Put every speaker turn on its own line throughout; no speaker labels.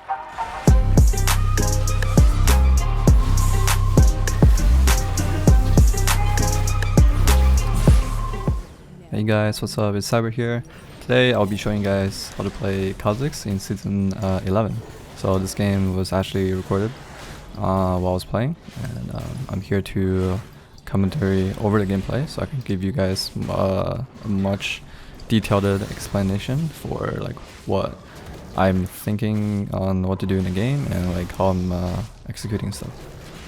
Hey guys, what's up? It's Sybr here. Today I'll be showing you guys how to play Khazix in season 11. So this game was actually recorded while I was playing, and I'm here to commentary over the gameplay, so I can give you guys a much detailed explanation for like what I'm thinking on what to do in the game and like how I'm executing stuff.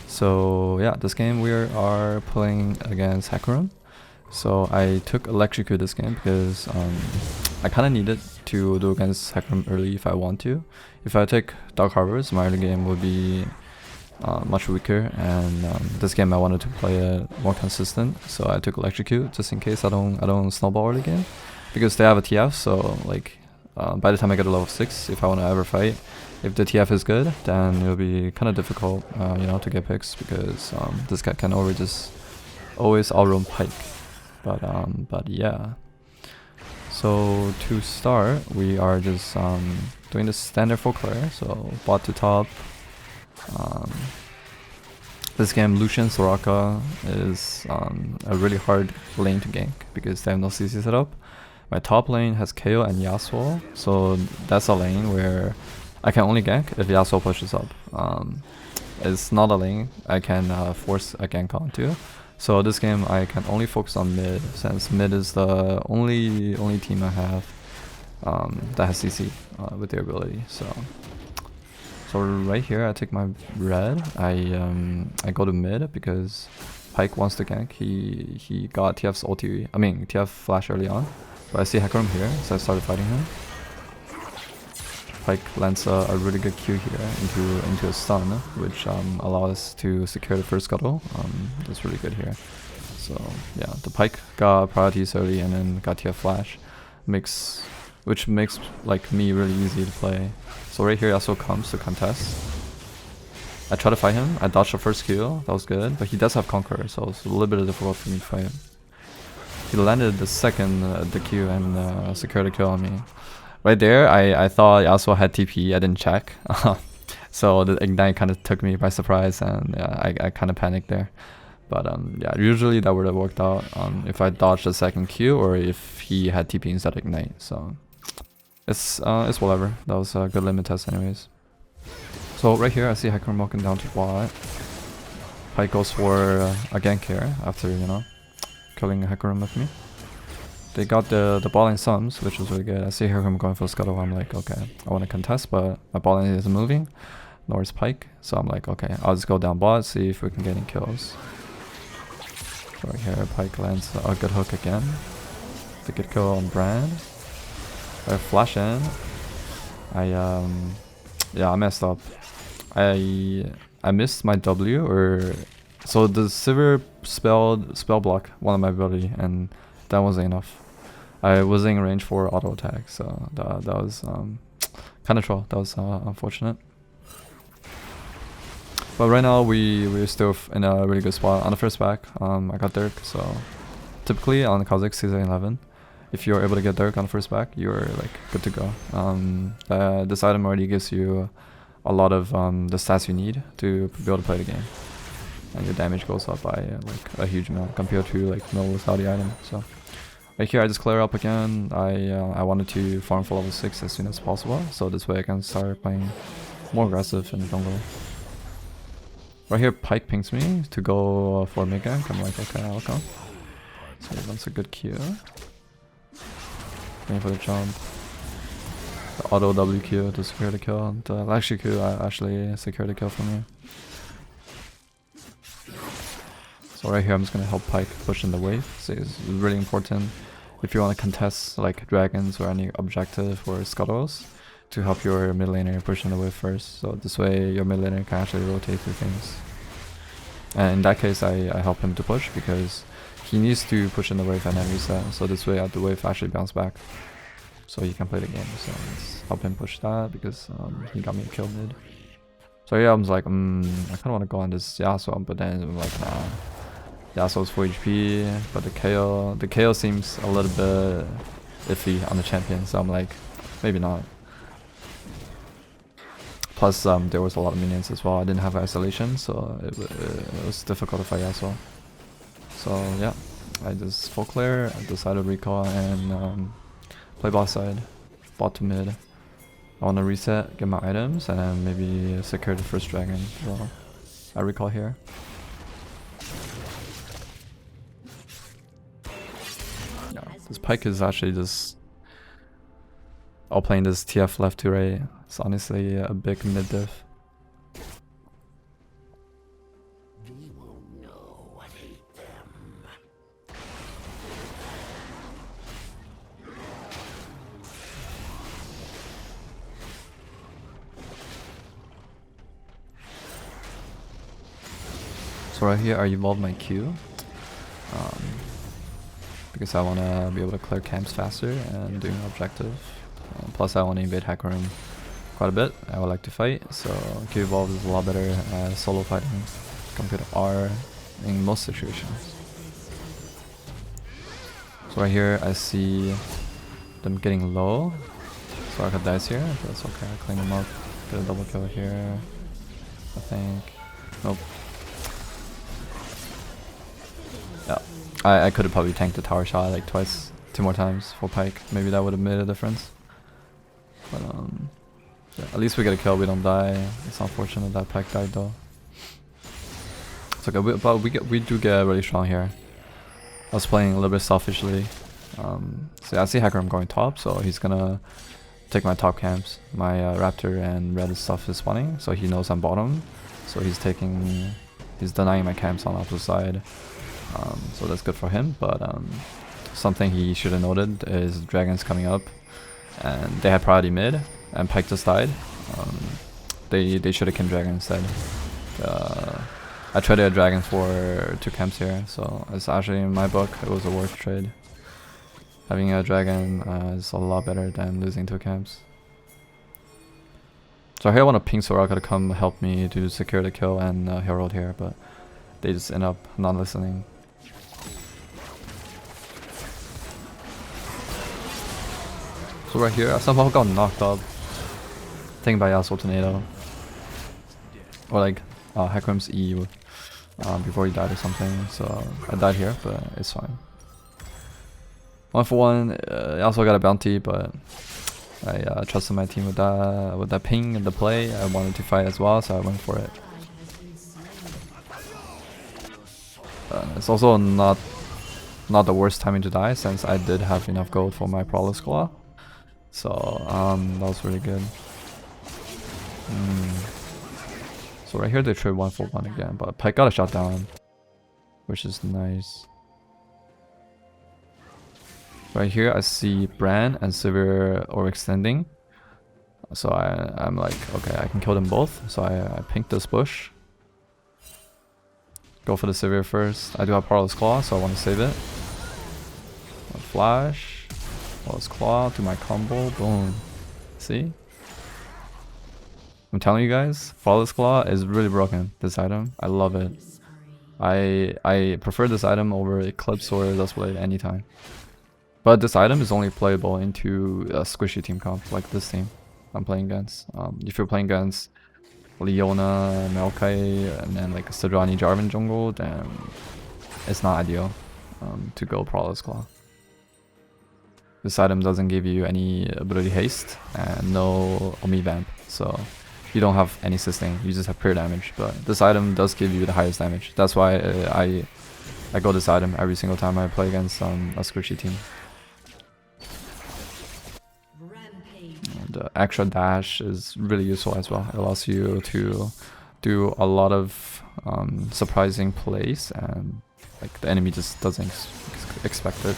So yeah, this game we are playing against Hackerum. So I took Electrocute this game because I kind of needed to do against Hackerum early if I want to. If I take Dark Harvest, my early game would be much weaker, and this game I wanted to play it more consistent. So I took Electrocute just in case I don't snowball early game, because they have a TF. So like by the time I get to level 6, if I want to ever fight, if the TF is good, then it'll be kind of difficult, you know, to get picks, because this guy can always outroam Pike. But yeah. So to start, we are just doing the standard full clear. So bot to top. This game, Lucian Soraka is a really hard lane to gank because they have no CC setup. My top lane has KO and Yasuo, so that's a lane where I can only gank if Yasuo pushes up. It's not a lane I can force a gank onto. So this game I can only focus on mid, since mid is the only team I have that has CC with their ability. So right here I take my red. I go to mid because Pike wants to gank. He got TF's ulti, TF flash early on, but I see Hackerum here, so I started fighting him. Pike lands a really good Q here into a stun, which allows us to secure the first scuttle. That's really good here. So yeah, the Pike got priorities early and then got TF flash, which makes like me really easy to play. So right here Yasuo comes to contest. I try to fight him. I dodged the first Q, that was good, but he does have Conqueror, so it's a little bit difficult for me to fight him. He landed the second the Q and secured a kill on me. Right there, I thought Yasuo had TP, I didn't check. So the ignite kind of took me by surprise, and I kind of panicked there. But yeah, usually that would have worked out if I dodged the second Q or if he had TP instead of ignite. So it's whatever. That was a good limit test anyways. So right here I see Hackerum walking down to bot. Pike goes for a gank here after, you know, killing Hackerum with me. They got the ball lane sums, which was really good. I see Hackerum going for scuttle. I'm like, okay, I want to contest, but my ball lane isn't moving, nor is Pike. So I'm like, okay, I'll just go down bot, see if we can get any kills. So right here, Pike lands a good hook again. The good kill on Brand. I flash in. Yeah, I messed up. I missed my W, or so the Sybr spell block one of my ability, and that wasn't enough. I was in range for auto attack, so that was kind of troll. That was unfortunate. But right now we're still in a really good spot. On the first back, I got Dirk. So typically on Khazix season 11, if you're able to get Dirk on the first back, you're like good to go. This item already gives you a lot of the stats you need to be able to play the game, and your damage goes up by like a huge amount compared to like no lethality item. So right here I just clear up again. I wanted to farm for level 6 as soon as possible, so this way I can start playing more aggressive in the jungle. Right here Pike pings me to go for mid gank. I'm like, okay, I'll come. So that's a good Q. Waiting for the jump. The auto WQ to secure the kill. The Electric Q actually secured the kill for me. So right here I'm just gonna help Pike push in the wave. So it's really important if you want to contest like dragons or any objective or scuttles, to help your mid laner push in the wave first. So this way your mid laner can actually rotate through things. And in that case I help him to push because he needs to push in the wave and then reset. So this way the wave actually bounce back, so he can play the game. So let's help him push that because he got me a kill mid. So yeah, I was like, I kind of want to go on this Yasuo, but then I'm like, nah. Yasuo's 4 HP, but the KO seems a little bit iffy on the champion, so I'm like, maybe not. Plus, there was a lot of minions as well. I didn't have isolation, so it was difficult to fight Yasuo. So yeah, I just full clear, I decided to recall and play bot side, bot to mid. I want to reset, get my items, and then maybe secure the first dragon. So I recall here. Yeah, this pike is actually just all playing this TF left to right. It's honestly a big mid diff. So right here I evolved my Q because I want to be able to clear camps faster and do an objective. Plus I want to invade hack room quite a bit. I would like to fight, so Q evolved is a lot better at solo fighting compared to R in most situations. So right here I see them getting low, so I could dice here, but that's okay. I clean them up, get a double kill here, I think. Nope. Yeah, I could have probably tanked the tower shot like twice, 2 more times for Pike. Maybe that would have made a difference. But yeah, at least we get a kill, we don't die. It's unfortunate that Pike died though. It's okay, but we do get really strong here. I was playing a little bit selfishly. So yeah, I see Hacker, I'm going top, so he's gonna take my top camps. My Raptor and Red stuff is spawning, so he knows I'm bottom. So he's denying my camps on the opposite side. So that's good for him, but something he should have noted is dragons coming up, and they had priority mid, and Pike just died. They should have killed dragon instead. I traded a dragon for 2 camps here, so it's actually, in my book, it was a worth trade. Having a dragon is a lot better than losing 2 camps. So here I want to ping Soraka to come help me to secure the kill and Herald here, but they just end up not listening. So right here, I somehow got knocked up. I think by Yasuo Tornado. Or like Hakram's E before he died or something. So I died here, but it's fine. 1 for 1, Yasuo got a bounty, but I trusted my team with that ping and the play. I wanted to fight as well, so I went for it. It's also not the worst timing to die, since I did have enough gold for my Prowler Claw. So that was really good. So right here they trade 1 for 1 again, but Pike got a shot down, which is nice. Right here I see Bran and Sybr overextending. So I'm like, okay, I can kill them both. So I pinked this bush. Go for the Sybr first. I do have Prowler's Claw, so I want to save it. Flash. Prowler's Claw, do my combo, boom. See? I'm telling you guys, Prowler's Claw is really broken, this item. I love it. I prefer this item over Eclipse or Duskblade anytime. But this item is only playable into a squishy team comp, like this team I'm playing against. If you're playing against Leona, Maokai, and then like Sedrani Jarvan jungle, then it's not ideal to go Prowler's Claw. This item doesn't give you any ability haste and no Omi Vamp, so you don't have any sustain, you just have pure damage. But this item does give you the highest damage. That's why I go this item every single time I play against a squishy team. And extra dash is really useful as well. It allows you to do a lot of surprising plays, and like the enemy just doesn't expect it.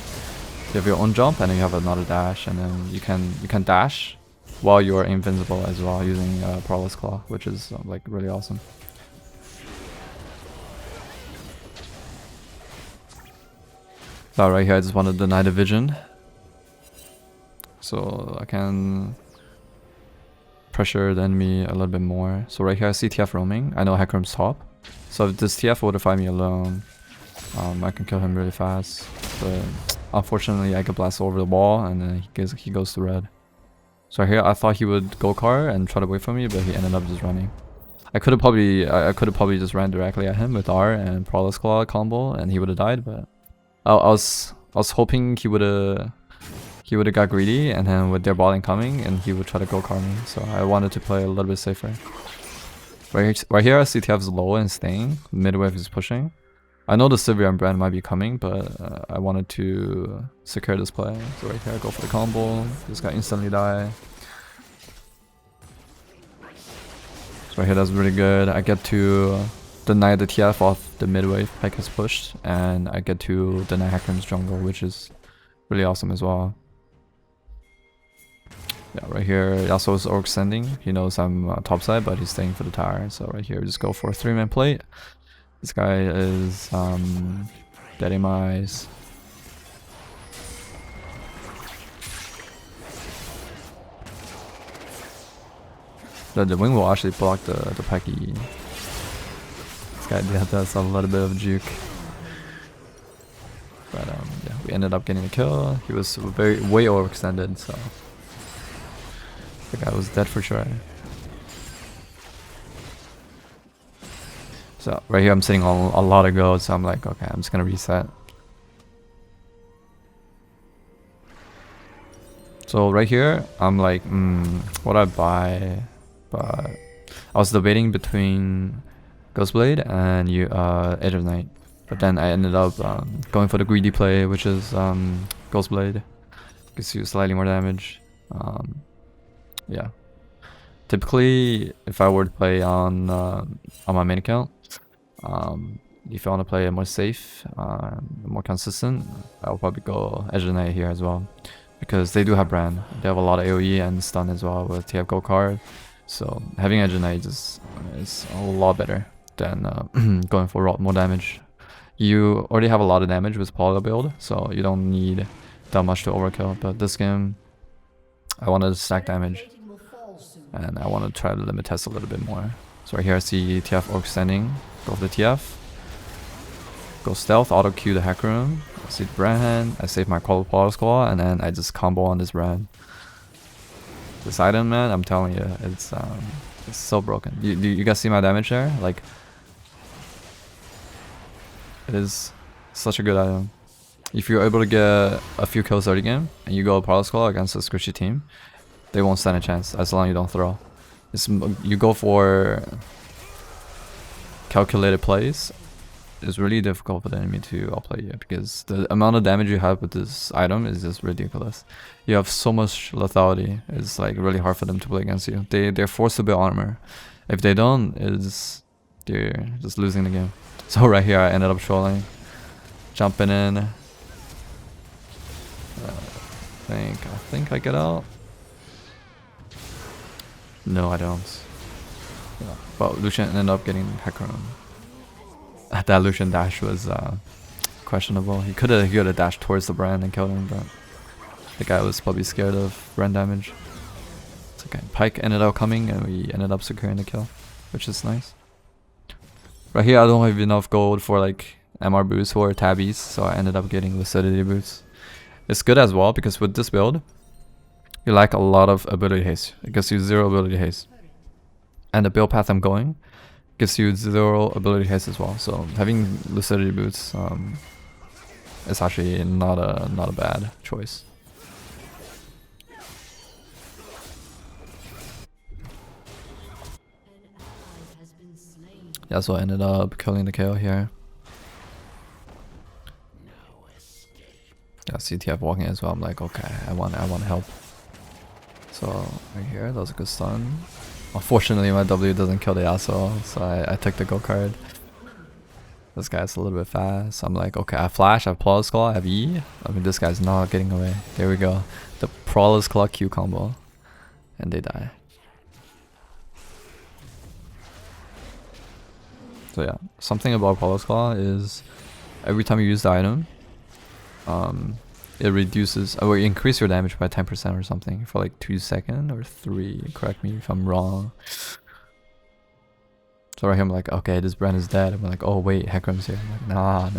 You have your own jump, and then you have another dash, and then you can dash while you're invincible as well using Prowler's Claw, which is like really awesome. So right here I just wanted to deny the vision, so I can pressure the enemy a little bit more. So right here I see TF roaming. I know Hakram's top, so if this TF were to find me alone, I can kill him really fast. But unfortunately I could blast over the wall, and then he goes to red. So here I thought he would go car and try to wait for me, but he ended up just running. I could have probably just ran directly at him with R and Prowler's Claw combo, and he would have died. But I was hoping he would have got greedy, and then with their bot coming, and he would try to go car me. So I wanted to play a little bit safer. Right here, CTF is low and staying. Midwave is pushing. I know the Sybr and brand might be coming, but I wanted to secure this play. So right here, I go for the combo. This guy instantly die. So right here, that's really good. I get to deny the TF off the midwave Pike has pushed, and I get to deny Kha'zix Jungle, which is really awesome as well. Yeah, right here, Yasuo's overextending. He knows I'm topside, but he's staying for the tower. So right here, we just go for a 3-man plate. This guy is dead in my eyes. The wing will actually block the Peki. This guy does a little bit of juke. But yeah, we ended up getting a kill. He was way overextended, so the guy was dead for sure. So right here I'm sitting on a lot of gold, so I'm like, okay, I'm just gonna reset. So right here, I'm like, what do I buy? But I was debating between Ghostblade and Edge of Night. But then I ended up going for the greedy play, which is Ghostblade. Gives you slightly more damage. Yeah. Typically, if I were to play on my main account, if I want to play it more safe, more consistent, I'll probably go Edge of Night here as well, because they do have brand. They have a lot of AoE and stun as well with TF Go card. So having Edge of Night is a lot better than going for more damage. You already have a lot of damage with Prowler build, so you don't need that much to overkill. But this game, I wanted to stack damage, and I want to try to limit test a little bit more. So right here I see TF overextending. Go for the TF. Go stealth, auto Q the hack room. I see the brand. I save my Prowler's Claw, and then I just combo on this brand. This item, man, I'm telling you, it's so broken. You guys see my damage there? Like, it is such a good item. If you're able to get a few kills early game and you go Prowler's Claw against a squishy team, they won't stand a chance as long as you don't throw. You go for calculated plays. It's really difficult for the enemy to outplay you, because the amount of damage you have with this item is just ridiculous. You have so much lethality. It's like really hard for them to play against you. They're forced to build armor. If they don't, they're just losing the game. So right here I ended up trolling, jumping in. I think I get out. No, I don't. Yeah. But Lucian ended up getting Hecarim. That Lucian dash was questionable. He could have dashed towards the brand and killed him, but the guy was probably scared of brand damage. It's okay. Pike ended up coming, and we ended up securing the kill, which is nice. Right here, I don't have enough gold for like MR boosts or tabbies, so I ended up getting lucidity boosts. It's good as well, because with this build, you lack a lot of ability haste. It gives you 0 ability haste. And the build path I'm going gives you 0 ability haste as well. So having lucidity boots is actually not a bad choice. Yeah, so I ended up killing the KO here. Yeah, CTF walking as well. I'm like, okay, I want help. So right here, that was a good stun. Unfortunately, my W doesn't kill the Yasuo, so I took the go card. This guy's a little bit fast. I'm like, okay, I have flash, I have Prowler's Claw, I have E. I mean, this guy's not getting away. There we go. The Prowler's Claw Q combo. And they die. So yeah, something about Prowler's Claw is every time you use the item, it reduces or increase your damage by 10% or something for like 2 seconds or 3. Correct me if I'm wrong. So right here I'm like, okay, this brand is dead. I'm like, oh wait, Hecarim's here. I'm like, nah.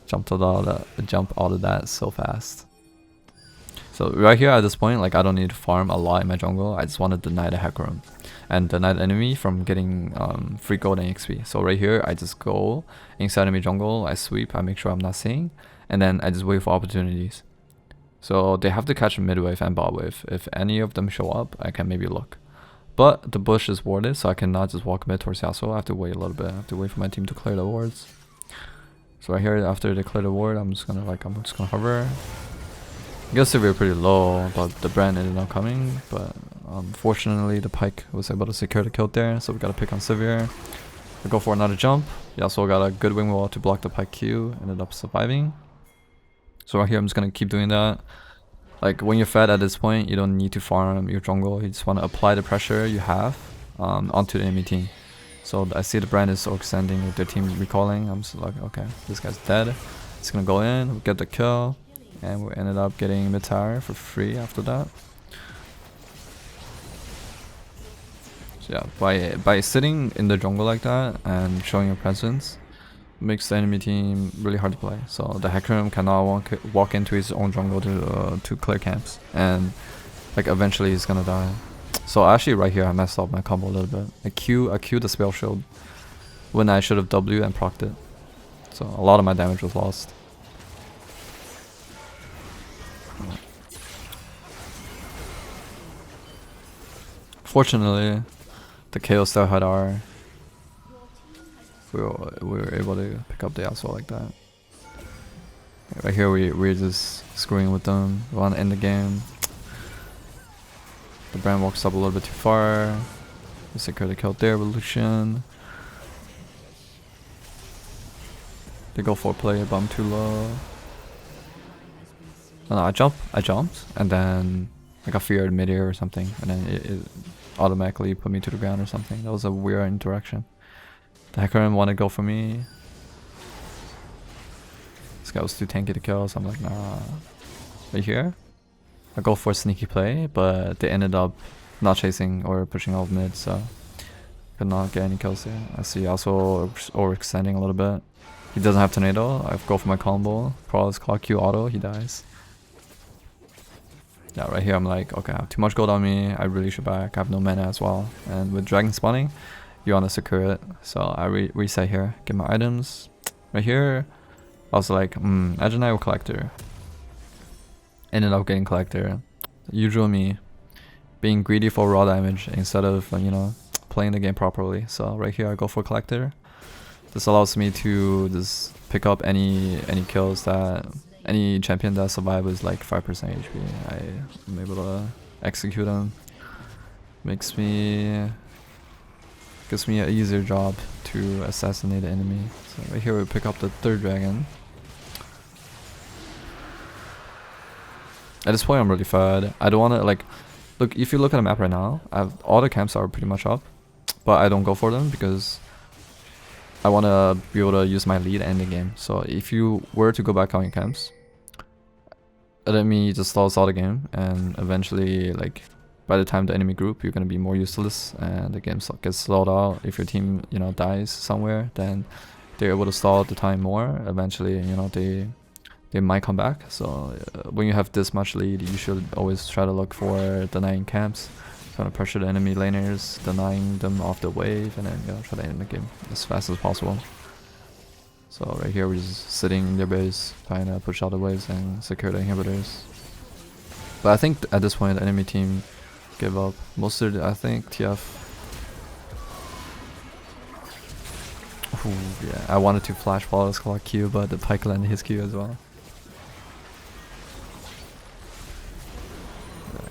Jump out of that so fast. So right here at this point, like I don't need to farm a lot in my jungle. I just want to deny the hack room and deny the enemy from getting free gold and XP. So right here, I just go inside enemy jungle, I sweep, I make sure I'm not seeing, and then I just wait for opportunities. So they have to catch a mid wave and bot wave. If any of them show up, I can maybe look. But the bush is warded, so I cannot just walk mid towards Yasuo. I have to wait a little bit. I have to wait for my team to clear the wards. So right here, after they clear the ward, I'm just gonna hover. I guess if we're pretty low, but the brand ended up coming. But fortunately, the Pyke was able to secure the kill there, so we gotta pick on Sybr. We go for another jump. Yasuo got a good wing wall to block the Pyke Q, ended up surviving. So right here, I'm just gonna keep doing that. Like when you're fed at this point, you don't need to farm your jungle. You just want to apply the pressure you have onto the enemy team. So I see the brand is extending with their team recalling. I'm just like, okay, this guy's dead. It's gonna go in, we get the kill. And we ended up getting mid tower for free after that. So yeah, by sitting in the jungle like that and showing your presence, makes the enemy team really hard to play. So the Hecarim cannot walk into his own jungle to clear camps, and like eventually he's gonna die. So actually right here I messed up my combo a little bit. I Q the spell shield when I should have W and procced it. So a lot of my damage was lost. Fortunately, the KO still had our. We were able to pick up the Yasuo like that. Right here, we're just screwing with them. We want to end the game. The brand walks up a little bit too far. We secure the kill there with Lucian. They go for play, but I'm too low. Oh, no, I jumped, and then I got feared mid-air or something, and then it automatically put me to the ground or something. That was a weird interaction. The Hecarim wanted to go for me. This guy was too tanky to kill, so I'm like, nah. Right here, I go for a sneaky play, but they ended up not chasing or pushing off mid, so could not get any kills there. I see also overextending a little bit. He doesn't have tornado. I go for my combo. Prowler's clock Q auto, he dies. Yeah, right here I'm like, okay, I have too much gold on me. I really should back. I have no mana as well. And with dragon spawning, you want to secure it. So I reset here, get my items. Right here, I was like, Agenite or Collector. Ended up getting Collector. Usual me, being greedy for raw damage instead of, you know, playing the game properly. So right here I go for Collector. This allows me to just pick up any kills that any champion that survives with like 5% HP. I'm able to execute them. Gives me an easier job to assassinate the enemy. So right here we pick up the third dragon. At this point I'm really fed. I don't want to like look. If you look at the map right now, all the camps are pretty much up, but I don't go for them because I want to be able to use my lead and end the game. So if you were to go back on your camps, enemy just stalls out the game, and eventually, like, by the time the enemy group, you're gonna be more useless, and the game gets slowed out. If your team, you know, dies somewhere, then they're able to stall the time more. Eventually, you know, they might come back. So when you have this much lead, you should always try to look for denying camps. Trying to pressure the enemy laners, denying them off the wave, and then, you know, try to end the game as fast as possible. So right here we're just sitting in their base, trying to push out the waves and secure the inhibitors. But I think at this point the enemy team gave up. Most of I think TF. Ooh, yeah, I wanted to flash Prowler's clock Q, but the Pyke landed his Q as well.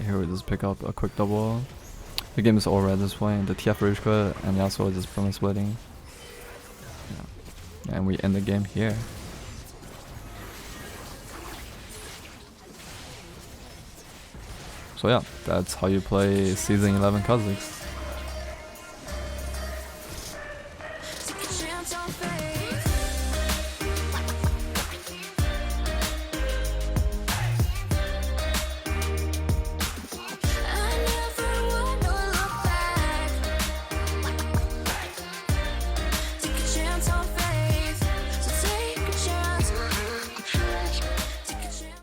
Here we just pick up a quick double. The game is over at this point. The TF Rage Quit and Yasuo just from splitting. Yeah. And we end the game here. So yeah, that's how you play Season 11 Kha'Zix.